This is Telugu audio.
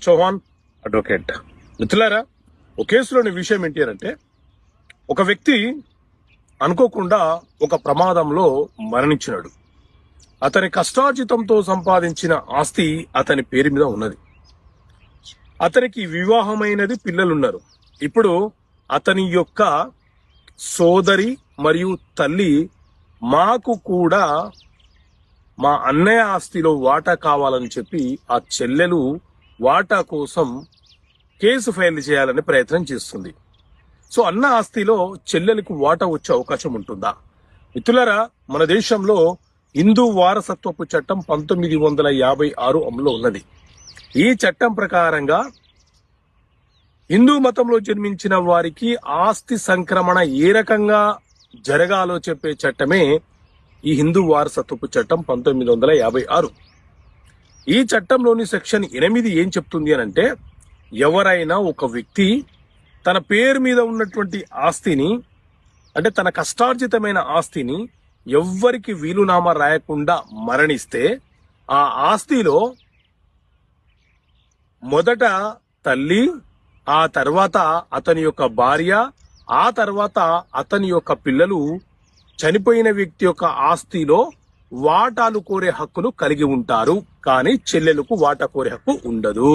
చౌహాన్ అడ్వకేట్. మిత్రులారా, ఒక కేసులోని విషయం ఏంటి అంటే, ఒక వ్యక్తి అనుకోకుండా ఒక ప్రమాదంలో మరణించినాడు. అతని కష్టార్జితంతో సంపాదించిన ఆస్తి అతని పేరు మీద ఉన్నది. అతనికి వివాహమైనది, పిల్లలున్నారు. ఇప్పుడు అతని యొక్క సోదరి మరియు తల్లి మాకు కూడా మా అన్నయ్య ఆస్తిలో వాటా కావాలని చెప్పి ఆ చెల్లెలు వాటా కోసం కేసు ఫైల్ చేయాలని ప్రయత్నం చేస్తుంది. సో అన్న ఆస్తిలో చెల్లెలకు వాటా వచ్చే అవకాశం ఉంటుందా? మిత్రులారా, మన దేశంలో హిందూ వారసత్వపు చట్టం 1956 అమలులో ఉన్నది. ఈ చట్టం ప్రకారంగా హిందూ మతంలో జన్మించిన వారికి ఆస్తి సంక్రమణ ఏ రకంగా జరగాలో చెప్పే చట్టమే ఈ హిందూ వారసత్వపు చట్టం 1956. ఈ చట్టంలోని సెక్షన్ 8 ఏం చెప్తుంది అని అంటే, ఎవరైనా ఒక వ్యక్తి తన పేరు మీద ఉన్నటువంటి ఆస్తిని, అంటే తన కష్టార్జితమైన ఆస్తిని ఎవ్వరికి వీలునామా రాయకుండా మరణిస్తే ఆ ఆస్తిలో మొదట తల్లి, ఆ తర్వాత అతని యొక్క భార్య, ఆ తర్వాత అతని యొక్క పిల్లలు చనిపోయిన వ్యక్తి యొక్క ఆస్తిలో వాటాలు కోరే హక్కును కలిగి ఉంటారు. కానీ చెల్లెలకు వాటా కోరే హక్కు ఉండదు.